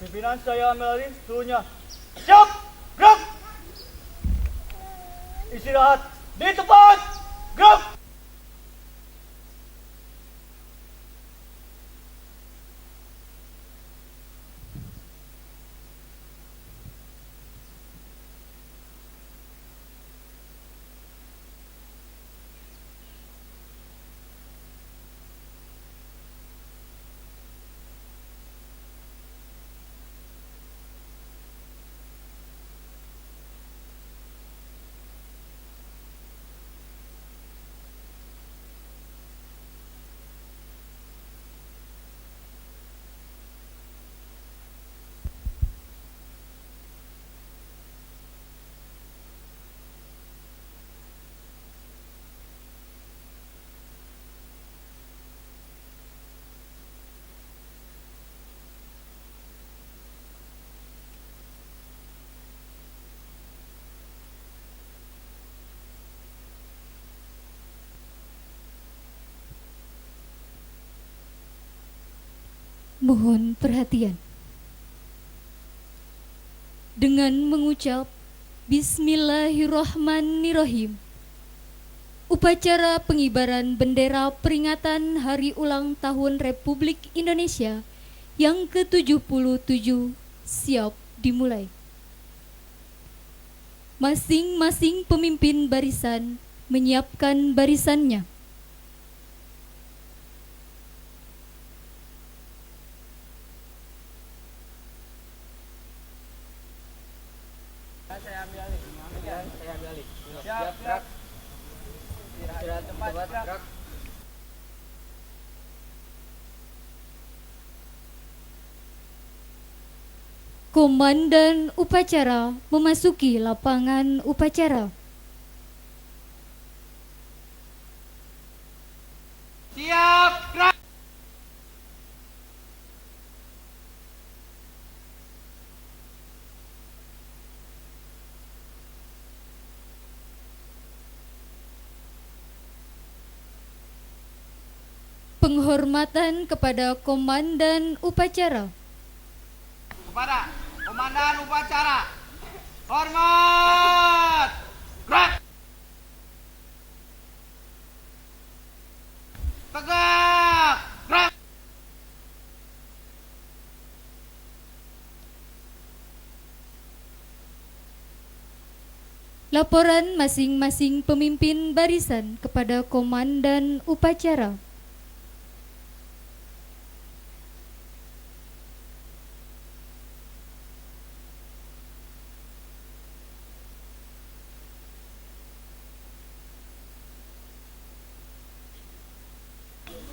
Pimpinan saya ambil alih seluruhnya. Siap, gerak. Istirahat di tempat, gerak. Mohon perhatian. Dengan mengucap Bismillahirrahmanirrahim, upacara pengibaran bendera peringatan Hari Ulang Tahun Republik Indonesia yang ke-77 siap dimulai. Masing-masing pemimpin barisan menyiapkan barisannya. Saya ambil alih. Siap, gerak. Istirahat tempat, gerak. Komandan upacara memasuki lapangan upacara. Siap, gerak. Penghormatan kepada komandan upacara. Kepada komandan upacara, hormat, gerak. Tegak, gerak. Laporan masing-masing pemimpin barisan kepada komandan upacara.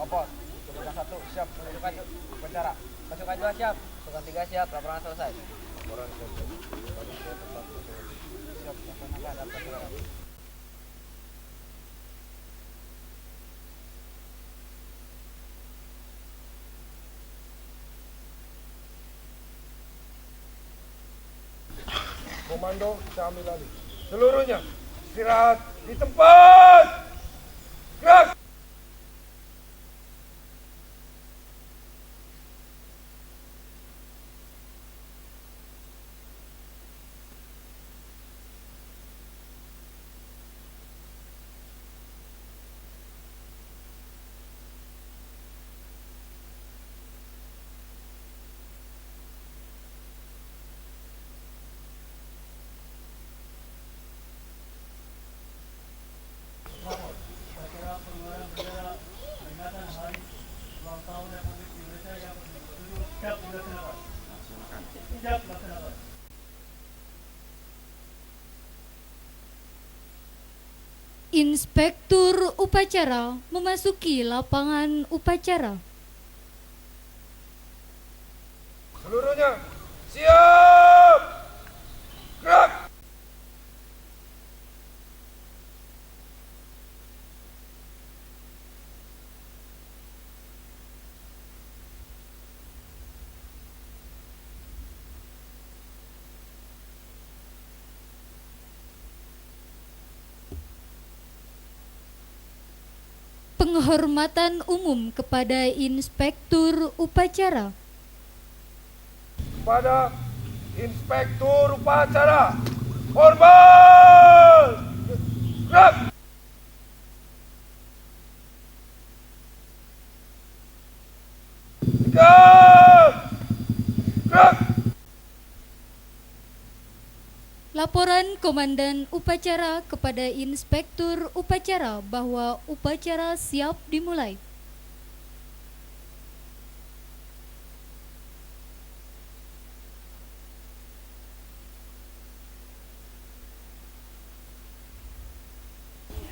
Kompos, pasukan 1 siap, pasukan upacara. Pasukan 2 siap, pasukan 3 siap, laporan selesai. Laporan selesai. Siap, laksanakan rapat sekarang. Komando kita ambil alih. Seluruhnya istirahat di tempat. Gerak. Upacara pengibaran bendera peringatan Hari Ulang Tahun Republik Indonesia yang ke-77 siap dilaksanakan. Siap dilaksanakan. Inspektur upacara memasuki lapangan upacara. Seluruhnya siap. Gerak. Penghormatan umum kepada Inspektur upacara. kepada Inspektur Upacara. Hormat! Gerak! Tegak! Gerak! Laporan Komandan Upacara kepada Inspektur Upacara bahwa upacara siap dimulai.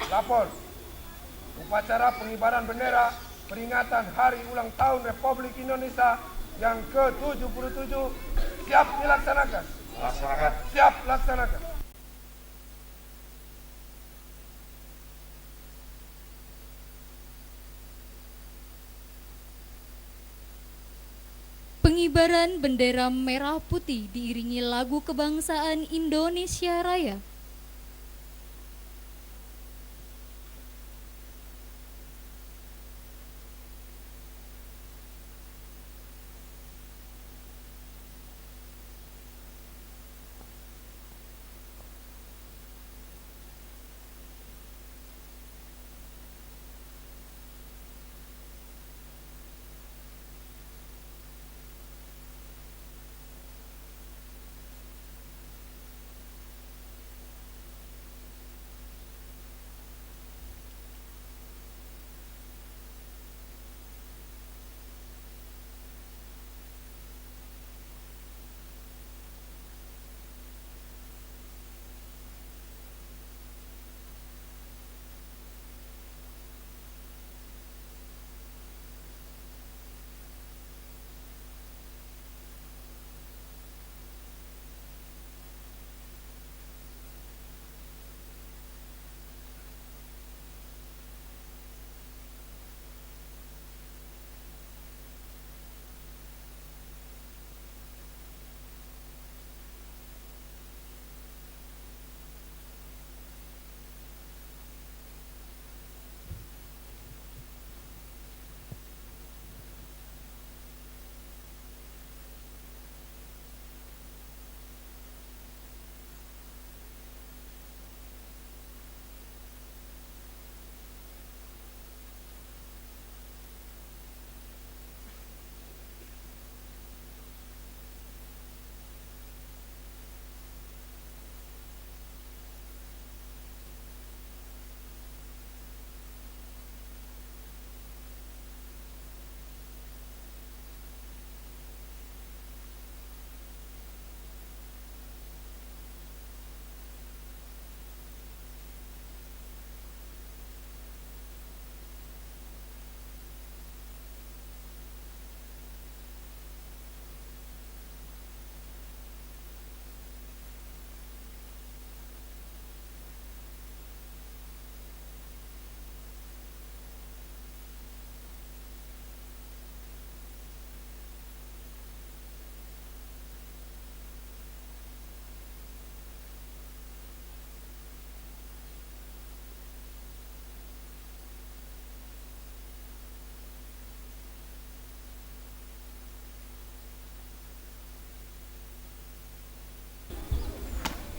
Lapor. Upacara pengibaran bendera peringatan Hari Ulang Tahun Republik Indonesia yang ke-77 siap dilaksanakan. Laksanakan. Siap laksanakan. Pengibaran bendera merah putih diiringi lagu kebangsaan Indonesia Raya.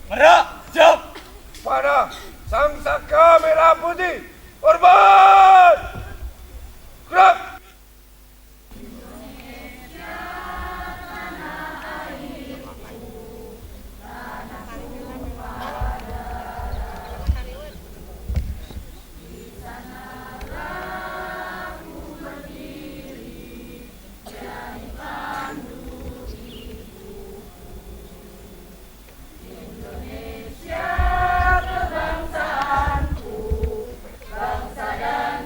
Gerak, siap. Pada Sang Saka Merah Putih. Hormat! Gerak! Bangsa dan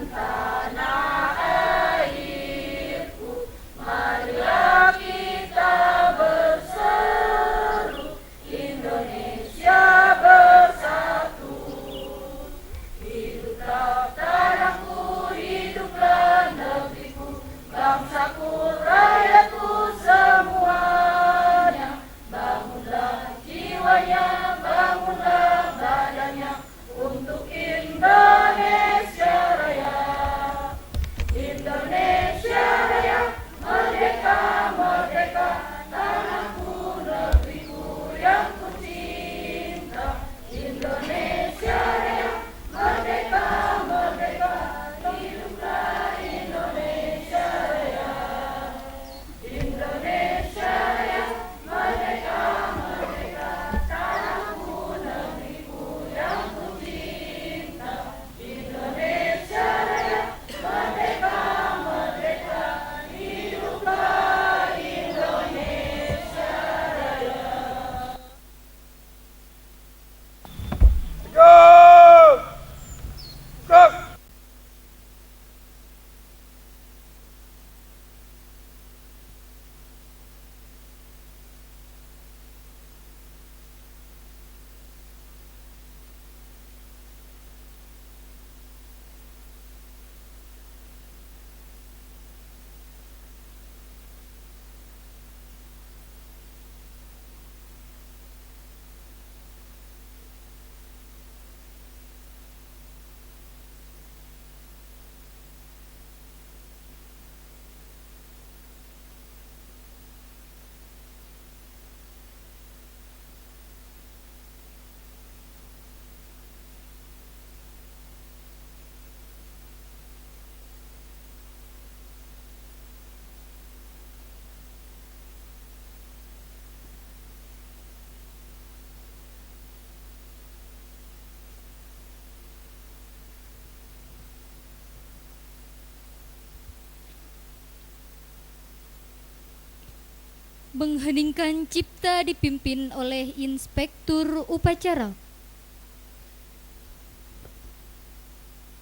Mengheningkan cipta dipimpin oleh Inspektur Upacara.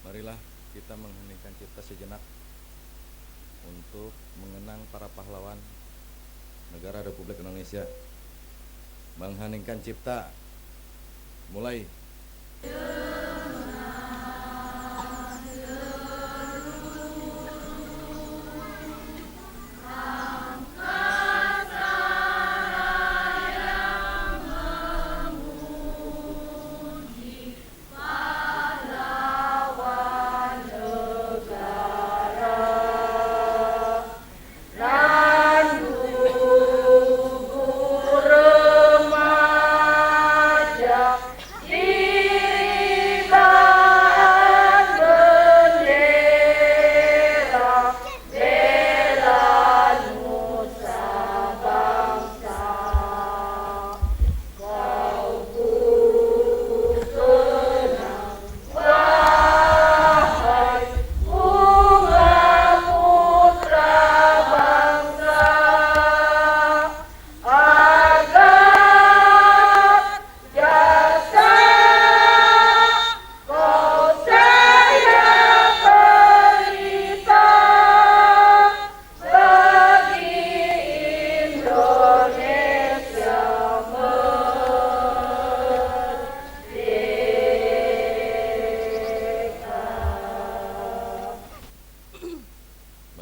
Marilah kita mengheningkan cipta sejenak untuk mengenang para pahlawan negara Republik Indonesia. Mengheningkan cipta, mulai.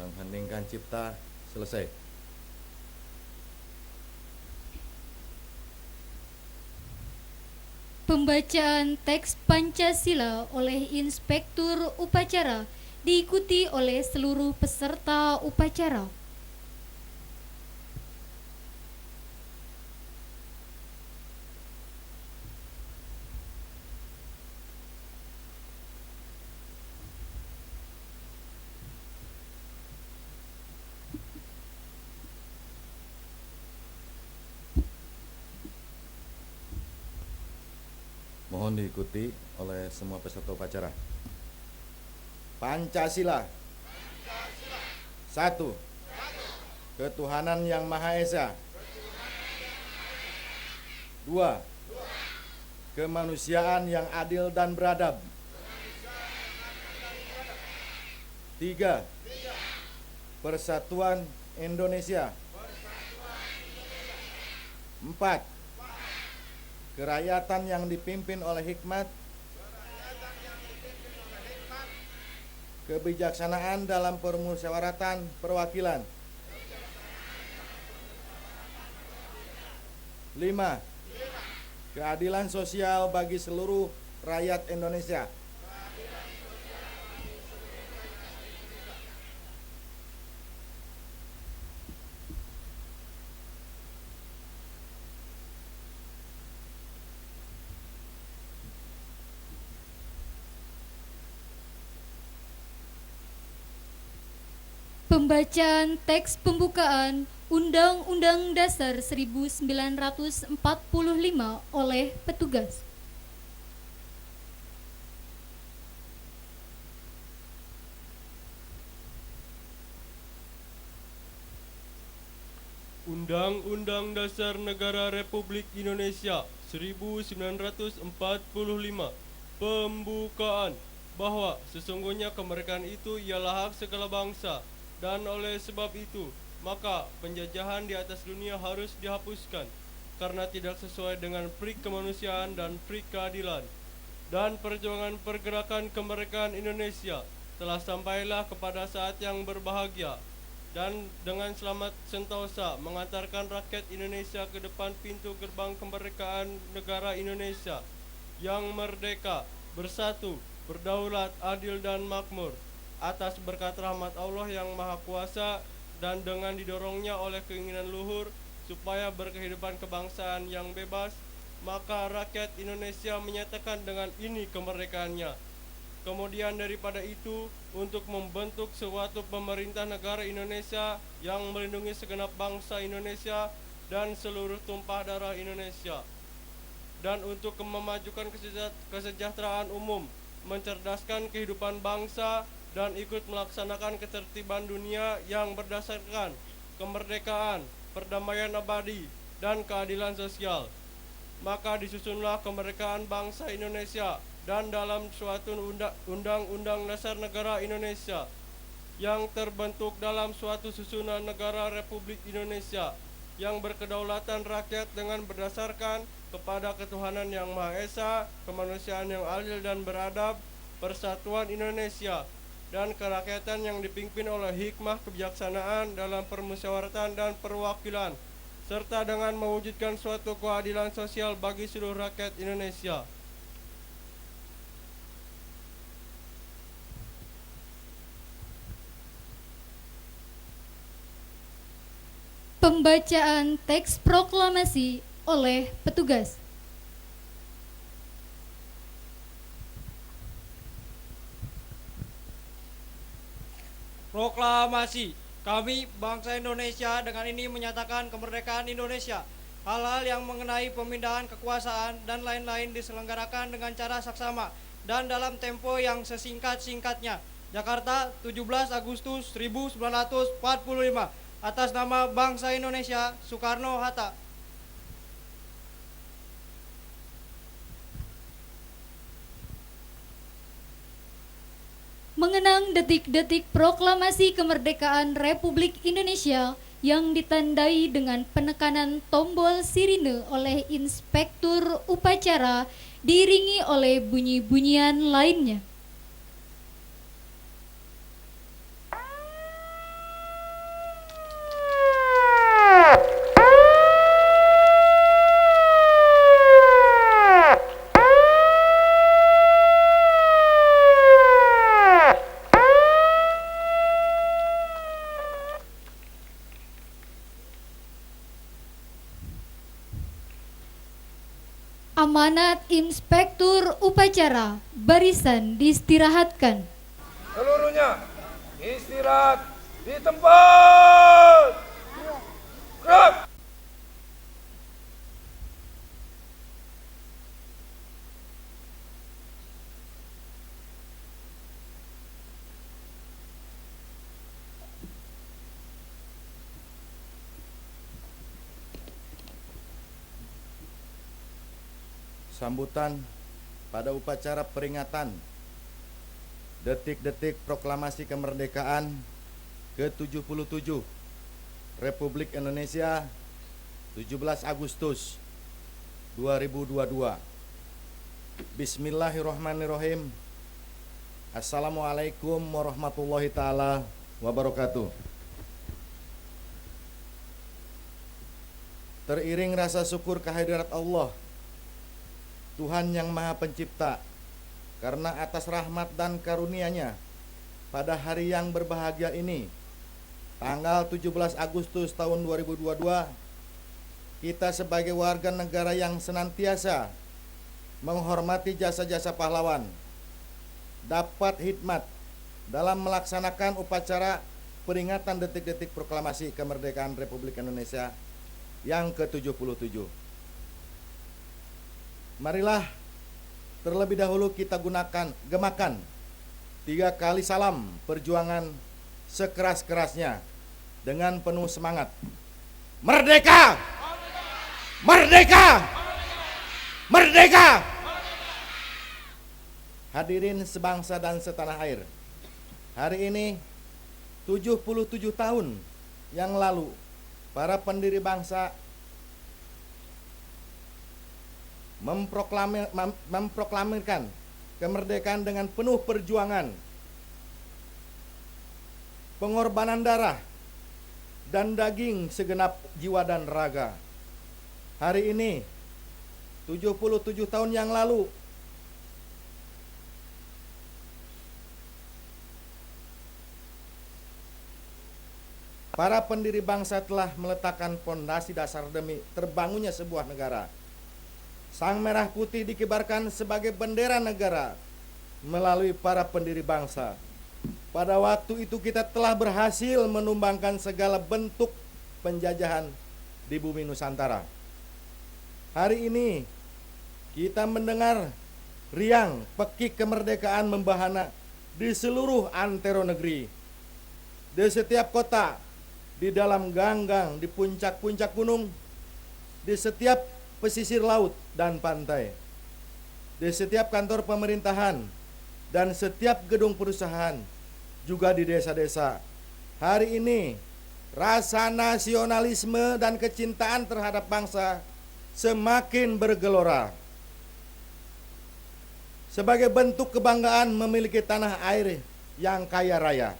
Mengheningkan cipta, selesai. Pembacaan teks Pancasila oleh Inspektur Upacara diikuti oleh seluruh peserta upacara. Mohon diikuti oleh semua peserta upacara. Pancasila. 1. Ketuhanan Yang Maha Esa. 2. Kemanusiaan yang adil dan beradab. 3. Persatuan Indonesia. 4. Kerakyatan yang dipimpin oleh hikmat, kebijaksanaan dalam permusyawaratan perwakilan. 5. Keadilan sosial bagi seluruh rakyat Indonesia. Pembacaan teks pembukaan Undang-Undang Dasar 1945 oleh petugas. Undang-Undang Dasar Negara Republik Indonesia 1945 Pembukaan bahwa sesungguhnya kemerdekaan itu ialah hak segala bangsa, dan oleh sebab itu maka penjajahan di atas dunia harus dihapuskan karena tidak sesuai dengan pri kemanusiaan dan pri keadilan. Dan perjuangan pergerakan kemerdekaan Indonesia telah sampailah kepada saat yang berbahagia, dan dengan selamat sentosa mengantarkan rakyat Indonesia ke depan pintu gerbang kemerdekaan negara Indonesia yang merdeka, bersatu, berdaulat, adil dan makmur atas berkat rahmat Allah yang Maha Kuasa, dan dengan didorongnya oleh keinginan luhur supaya berkehidupan kebangsaan yang bebas, maka rakyat Indonesia menyatakan dengan ini kemerdekaannya. Kemudian daripada itu, untuk membentuk suatu pemerintah negara Indonesia yang melindungi segenap bangsa Indonesia dan seluruh tumpah darah Indonesia, dan untuk memajukan kesejahteraan umum, mencerdaskan kehidupan bangsa, dan ikut melaksanakan ketertiban dunia yang berdasarkan kemerdekaan, perdamaian abadi, dan keadilan sosial. Maka disusunlah kemerdekaan bangsa Indonesia, dan dalam suatu Undang-Undang Dasar Negara Indonesia yang terbentuk dalam suatu susunan negara Republik Indonesia yang berkedaulatan rakyat dengan berdasarkan kepada ketuhanan yang Maha Esa, kemanusiaan yang adil dan beradab, persatuan Indonesia, dan kerakyatan yang dipimpin oleh hikmah kebijaksanaan dalam permusyawaratan dan perwakilan, serta dengan mewujudkan suatu keadilan sosial bagi seluruh rakyat Indonesia. Pembacaan teks proklamasi oleh petugas. Proklamasi. Kami, bangsa Indonesia, dengan ini menyatakan kemerdekaan Indonesia. Hal-hal yang mengenai pemindahan kekuasaan dan lain-lain diselenggarakan dengan cara saksama dan dalam tempo yang sesingkat-singkatnya. Jakarta, 17 Agustus 1945. Atas nama bangsa Indonesia, Soekarno-Hatta. Mengenang detik-detik proklamasi kemerdekaan Republik Indonesia yang ditandai dengan penekanan tombol sirine oleh inspektur upacara diiringi oleh bunyi-bunyian lainnya. Amanat inspektur upacara, barisan diistirahatkan. Seluruhnya istirahat di tempat. Gerak. Sambutan pada upacara peringatan detik-detik proklamasi kemerdekaan ke-77 Republik Indonesia 17 Agustus 2022. Bismillahirrahmanirrahim. Assalamualaikum warahmatullahi taala wabarakatuh. Teriring rasa syukur kehadirat Allah, Tuhan yang Maha Pencipta, karena atas rahmat dan karunia-Nya pada hari yang berbahagia ini, tanggal 17 Agustus tahun 2022, kita sebagai warga negara yang senantiasa menghormati jasa-jasa pahlawan, dapat hikmat dalam melaksanakan upacara peringatan detik-detik proklamasi kemerdekaan Republik Indonesia yang ke-77. Marilah terlebih dahulu kita gemakan 3 kali salam perjuangan sekeras-kerasnya dengan penuh semangat. Merdeka! Merdeka! Merdeka! Hadirin sebangsa dan setanah air, hari ini 77 tahun yang lalu para pendiri bangsa memproklamirkan kemerdekaan dengan penuh perjuangan, pengorbanan darah dan daging segenap jiwa dan raga. Hari ini 77 tahun yang lalu para pendiri bangsa telah meletakkan fondasi dasar demi terbangunnya sebuah negara. Sang merah putih dikibarkan sebagai bendera negara melalui para pendiri bangsa. Pada waktu itu kita telah berhasil menumbangkan segala bentuk penjajahan di bumi Nusantara. Hari ini kita mendengar riang pekik kemerdekaan membahana di seluruh antero negeri. Di setiap kota, di dalam ganggang, di puncak-puncak gunung, di setiap pesisir laut dan pantai, di setiap kantor pemerintahan, dan setiap gedung perusahaan, juga di desa-desa. Hari ini, rasa nasionalisme dan kecintaan terhadap bangsa semakin bergelora. Sebagai bentuk kebanggaan memiliki tanah air yang kaya raya,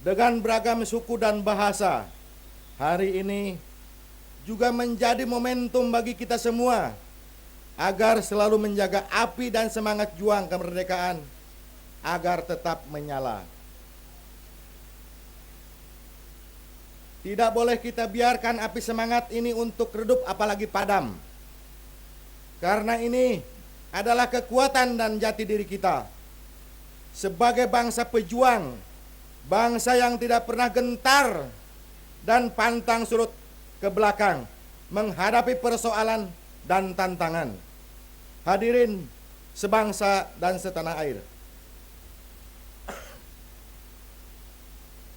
dengan beragam suku dan bahasa, hari ini juga menjadi momentum bagi kita semua agar selalu menjaga api dan semangat juang kemerdekaan agar tetap menyala. Tidak boleh kita biarkan api semangat ini untuk redup apalagi padam. Karena ini adalah kekuatan dan jati diri kita sebagai bangsa pejuang, bangsa yang tidak pernah gentar dan pantang surut ke belakang menghadapi persoalan dan tantangan. Hadirin sebangsa dan setanah air,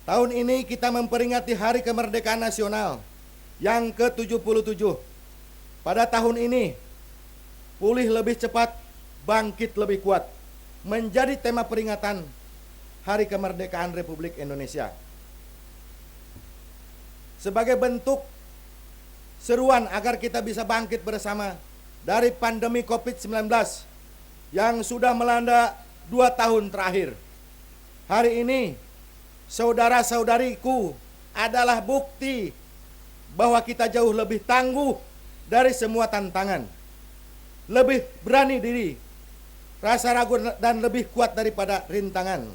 tahun ini kita memperingati Hari Kemerdekaan Nasional yang ke-77. Pada tahun ini, pulih lebih cepat, bangkit lebih kuat, menjadi tema peringatan Hari Kemerdekaan Republik Indonesia. Sebagai bentuk seruan agar kita bisa bangkit bersama dari pandemi COVID-19 yang sudah melanda 2 tahun terakhir. Hari ini, saudara-saudariku, adalah bukti bahwa kita jauh lebih tangguh dari semua tantangan, lebih berani diri, rasa ragu dan lebih kuat daripada rintangan.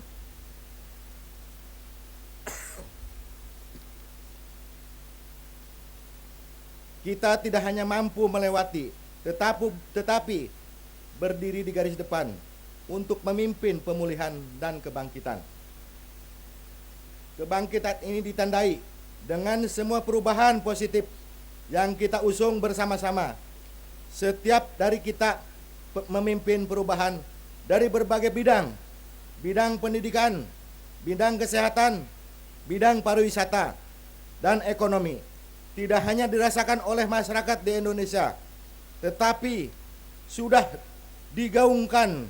Kita tidak hanya mampu melewati, tetapi berdiri di garis depan untuk memimpin pemulihan dan kebangkitan. Kebangkitan ini ditandai dengan semua perubahan positif yang kita usung bersama-sama. Setiap dari kita memimpin perubahan dari berbagai bidang, bidang pendidikan, bidang kesehatan, bidang pariwisata, dan ekonomi. Tidak hanya dirasakan oleh masyarakat di Indonesia, tetapi sudah digaungkan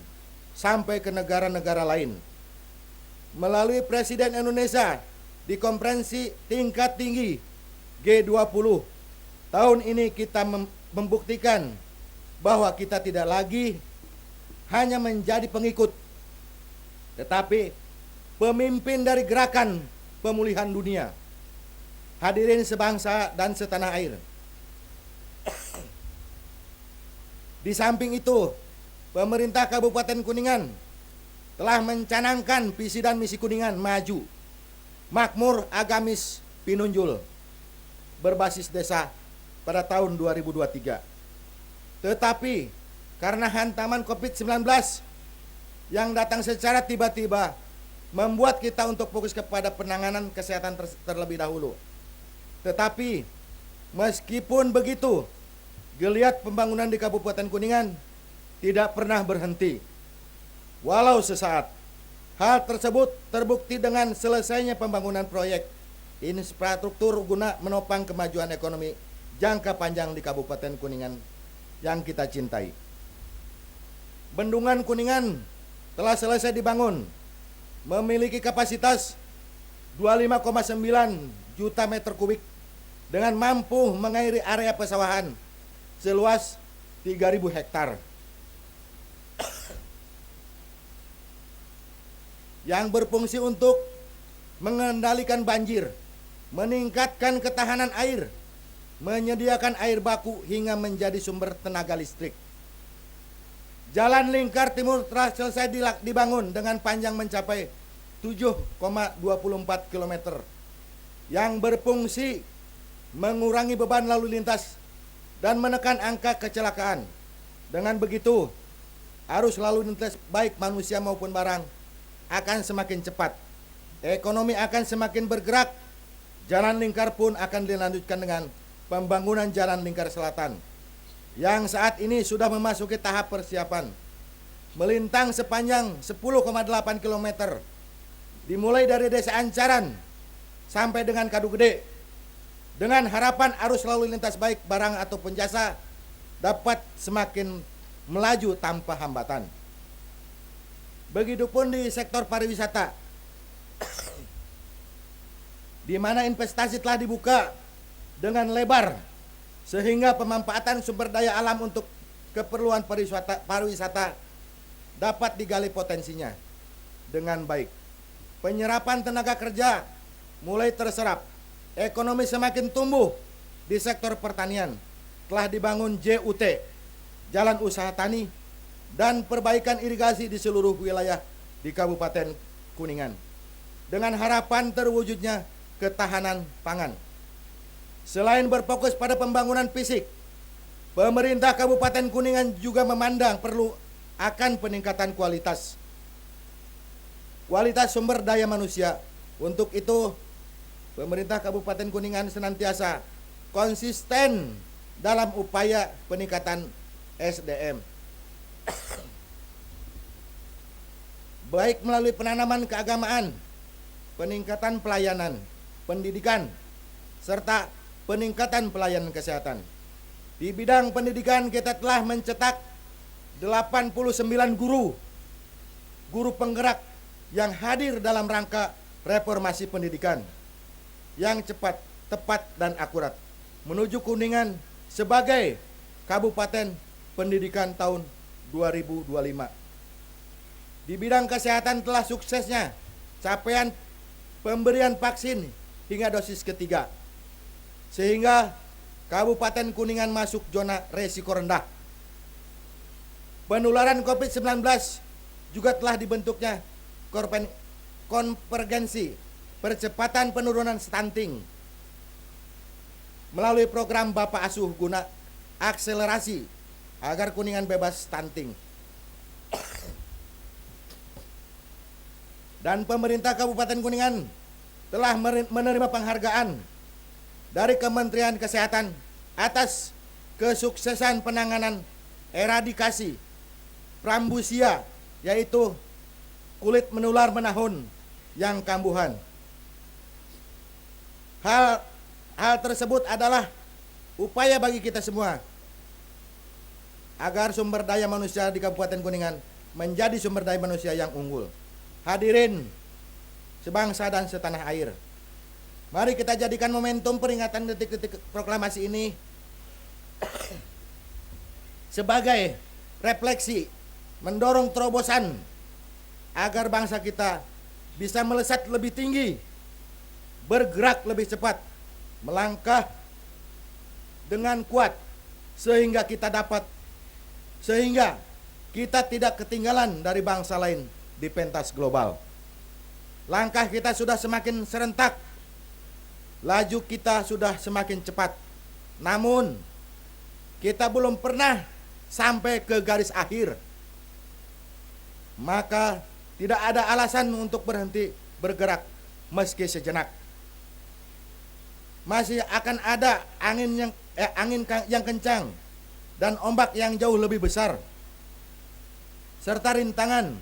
sampai ke negara-negara lain. Melalui Presiden Indonesia di konferensi tingkat tinggi G20, tahun ini kita membuktikan bahwa kita tidak lagi hanya menjadi pengikut, tetapi pemimpin dari gerakan pemulihan dunia. Hadirin sebangsa dan setanah air, di samping itu, pemerintah Kabupaten Kuningan telah mencanangkan visi dan misi Kuningan maju, makmur, agamis, pinunjul, berbasis desa pada tahun 2023. Tetapi karena hantaman COVID-19 yang datang secara tiba-tiba membuat kita untuk fokus kepada penanganan kesehatan terlebih dahulu. Tetapi meskipun begitu, geliat pembangunan di Kabupaten Kuningan tidak pernah berhenti. Walau sesaat, hal tersebut terbukti dengan selesainya pembangunan proyek infrastruktur guna menopang kemajuan ekonomi jangka panjang di Kabupaten Kuningan yang kita cintai. Bendungan Kuningan telah selesai dibangun, memiliki kapasitas 25,9 juta meter kubik dengan mampu mengairi area pesawahan seluas 3.000 hektar. Yang berfungsi untuk mengendalikan banjir, meningkatkan ketahanan air, menyediakan air baku hingga menjadi sumber tenaga listrik. Jalan Lingkar Timur telah selesai dibangun dengan panjang mencapai 7,24 km yang berfungsi mengurangi beban lalu lintas dan menekan angka kecelakaan. Dengan begitu, arus lalu lintas baik manusia maupun barang akan semakin cepat. Ekonomi akan semakin bergerak. Jalan Lingkar pun akan dilanjutkan dengan pembangunan Jalan Lingkar Selatan yang saat ini sudah memasuki tahap persiapan. Melintang sepanjang 10,8 km dimulai dari Desa Ancaran sampai dengan Kadu Gede, dengan harapan arus lalu lintas baik barang ataupun jasa dapat semakin melaju tanpa hambatan. Begitupun di sektor pariwisata, di mana investasi telah dibuka dengan lebar sehingga pemanfaatan sumber daya alam untuk keperluan pariwisata dapat digali potensinya dengan baik. Penyerapan tenaga kerja mulai terserap, ekonomi semakin tumbuh di sektor pertanian. Telah dibangun JUT, Jalan Usaha Tani, dan perbaikan irigasi di seluruh wilayah di Kabupaten Kuningan, dengan harapan terwujudnya ketahanan pangan. Selain berfokus pada pembangunan fisik, pemerintah Kabupaten Kuningan juga memandang perlu akan peningkatan kualitas sumber daya manusia. Untuk itu, pemerintah Kabupaten Kuningan senantiasa konsisten dalam upaya peningkatan SDM, baik melalui penanaman keagamaan, peningkatan pelayanan pendidikan, serta peningkatan pelayanan kesehatan. Di bidang pendidikan kita telah mencetak 89 guru penggerak yang hadir dalam rangka reformasi pendidikan yang cepat, tepat, dan akurat menuju Kuningan sebagai Kabupaten Pendidikan tahun 2025. Di bidang kesehatan telah suksesnya capaian pemberian vaksin hingga dosis ketiga, sehingga Kabupaten Kuningan masuk zona resiko rendah. Penularan COVID-19 juga telah dibentuknya konvergensi percepatan penurunan stunting melalui program Bapak Asuh guna akselerasi agar Kuningan bebas stunting. Dan pemerintah Kabupaten Kuningan telah menerima penghargaan dari Kementerian Kesehatan atas kesuksesan penanganan eradikasi prambusia, yaitu kulit menular menahun yang kambuhan. Hal tersebut adalah upaya bagi kita semua agar sumber daya manusia di Kabupaten Kuningan menjadi sumber daya manusia yang unggul. Hadirin sebangsa dan setanah air, mari kita jadikan momentum peringatan detik-detik proklamasi ini sebagai refleksi mendorong terobosan agar bangsa kita bisa melesat lebih tinggi, bergerak lebih cepat, melangkah dengan kuat sehingga kita tidak ketinggalan dari bangsa lain di pentas global. Langkah kita sudah semakin serentak, laju kita sudah semakin cepat. Namun kita belum pernah sampai ke garis akhir. Maka tidak ada alasan untuk berhenti bergerak meski sejenak. Masih akan ada angin yang kencang dan ombak yang jauh lebih besar, serta rintangan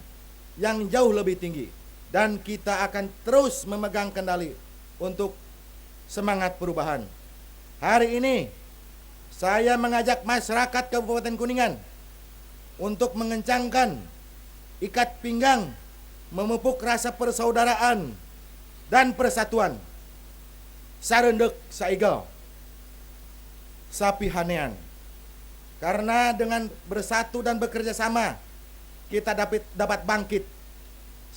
yang jauh lebih tinggi, dan kita akan terus memegang kendali untuk semangat perubahan. Hari ini saya mengajak masyarakat Kabupaten Kuningan untuk mengencangkan ikat pinggang, memupuk rasa persaudaraan dan persatuan. Sarendek saigel sapihanean. Karena dengan bersatu dan bekerja sama, kita dapat bangkit,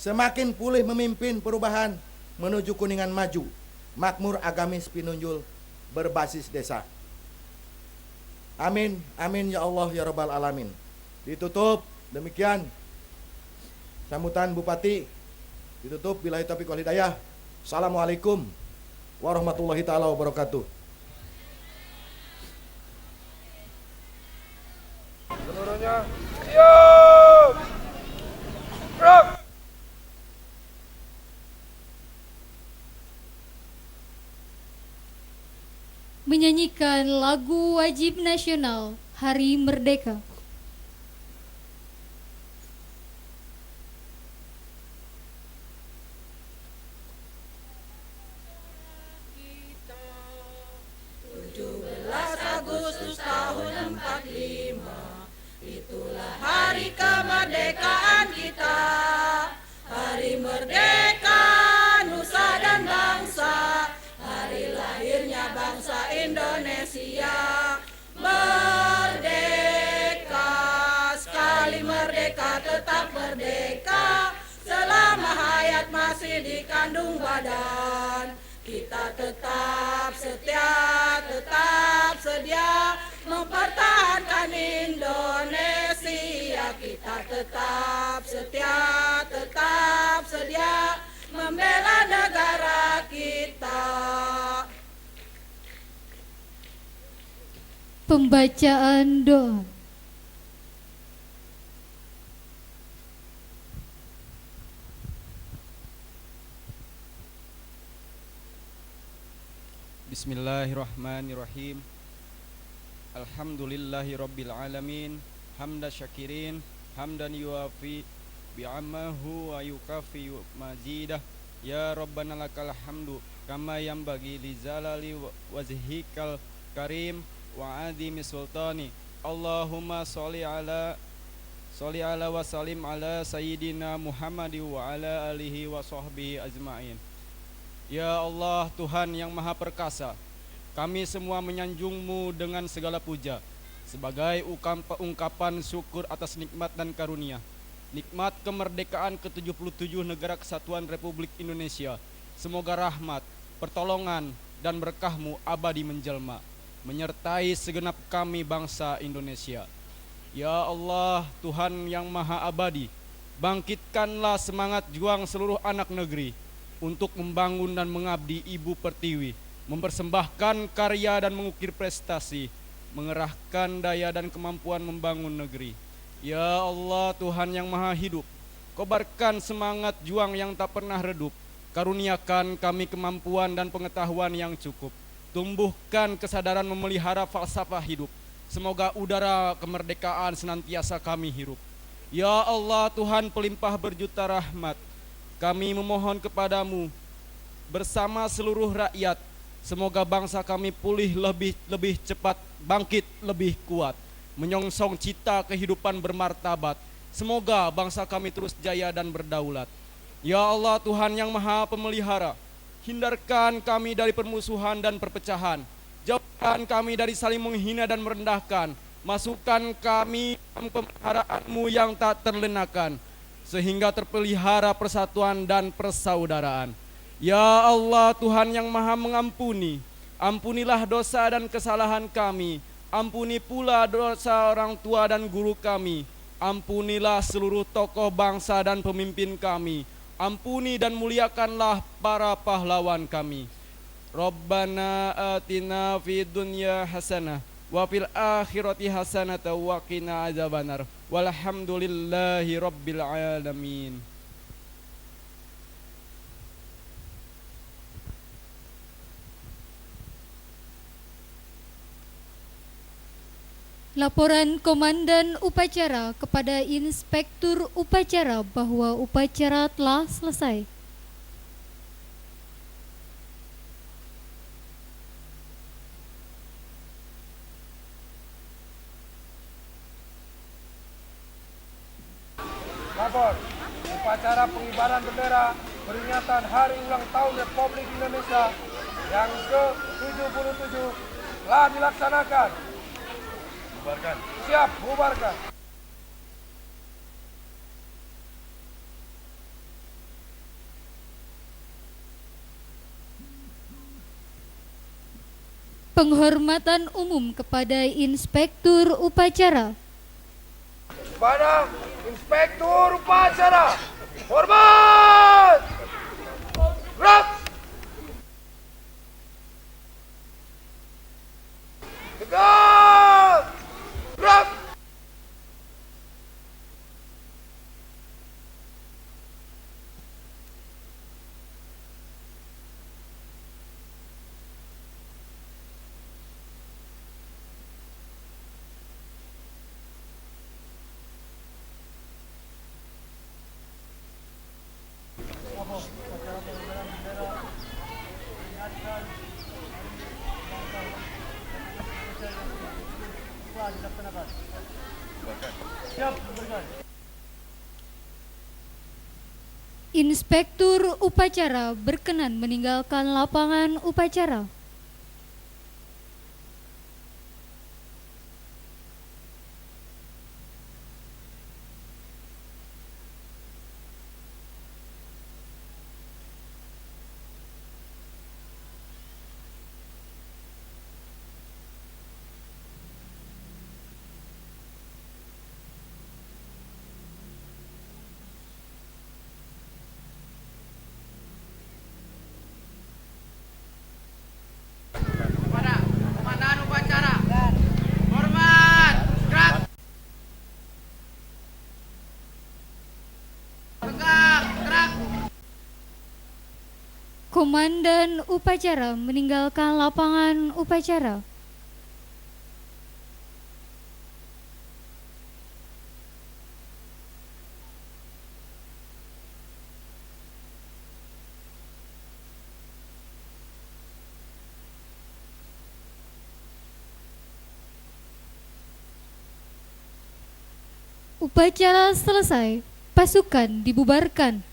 semakin pulih memimpin perubahan menuju Kuningan maju, makmur, agamis, pinunjul, berbasis desa. Amin, amin ya Allah ya Rabbal Alamin. Ditutup demikian sambutan Bupati, ditutup billahi taufiq wal hidayah. Assalamualaikum warahmatullahi taala wabarakatuh. Seluruhnya siap. Gerak. Menyanyikan lagu wajib nasional Hari Merdeka. Indonesia. Merdeka, sekali merdeka tetap merdeka. Selama hayat masih dikandung badan, kita tetap setia, tetap sedia mempertahankan Indonesia. Kita tetap setia, tetap sedia membela negara kita. Pembacaan doa. Bismillahirrahmanirrahim. Alhamdulillahi rabbil alamin. Hamda syakirin, hamdan yuafi bi'amahu wa yukafi majidah. Ya Rabbana lakal hamdu kama yanbaghi li zalali wajhikal karim wa adimi sultani. Allahumma sholli ala wa salim ala sayyidina Muhammad wa ala alihi wa sahbihi ajma'in. Ya Allah, Tuhan yang Maha Perkasa, kami semua menyanjung-Mu dengan segala puja sebagai ungkapan syukur atas nikmat dan karunia, nikmat kemerdekaan ke-77 Negara Kesatuan Republik Indonesia. Semoga rahmat, pertolongan, dan berkah-Mu abadi menjelma, menyertai segenap kami bangsa Indonesia. Ya Allah, Tuhan yang Maha Abadi, bangkitkanlah semangat juang seluruh anak negeri untuk membangun dan mengabdi Ibu Pertiwi, mempersembahkan karya dan mengukir prestasi, mengerahkan daya dan kemampuan membangun negeri. Ya Allah, Tuhan yang Maha Hidup, kobarkan semangat juang yang tak pernah redup, karuniakan kami kemampuan dan pengetahuan yang cukup, tumbuhkan kesadaran memelihara falsafah hidup. Semoga udara kemerdekaan senantiasa kami hirup. Ya Allah, Tuhan pelimpah berjuta rahmat, kami memohon kepadamu bersama seluruh rakyat, semoga bangsa kami pulih lebih cepat, bangkit lebih kuat, menyongsong cita kehidupan bermartabat. Semoga bangsa kami terus jaya dan berdaulat. Ya Allah, Tuhan yang Maha Pemelihara, hindarkan kami dari permusuhan dan perpecahan, jauhkan kami dari saling menghina dan merendahkan, masukkan kami dalam pemeliharaan-Mu yang tak terlenakan, sehingga terpelihara persatuan dan persaudaraan. Ya Allah, Tuhan yang Maha Mengampuni, ampunilah dosa dan kesalahan kami, ampuni pula dosa orang tua dan guru kami, ampunilah seluruh tokoh bangsa dan pemimpin kami, ampuni dan muliakanlah para pahlawan kami. Rabbana atina fid dunya hasanah wa fil akhirati hasanah wa qina adzabannar. Walhamdulillahi rabbil alamin. Laporan Komandan Upacara kepada Inspektur Upacara bahwa upacara telah selesai. Lapor, upacara pengibaran bendera peringatan Hari Ulang Tahun Republik Indonesia yang ke-77 telah dilaksanakan. Bubarkan. Siap, bubarkan. Penghormatan umum kepada Inspektur Upacara. Kepada Inspektur Upacara, hormat! Gerak! Tegak! Gerak! Inspektur Upacara berkenan meninggalkan lapangan upacara. Komandan upacara meninggalkan lapangan upacara. Upacara selesai, pasukan dibubarkan.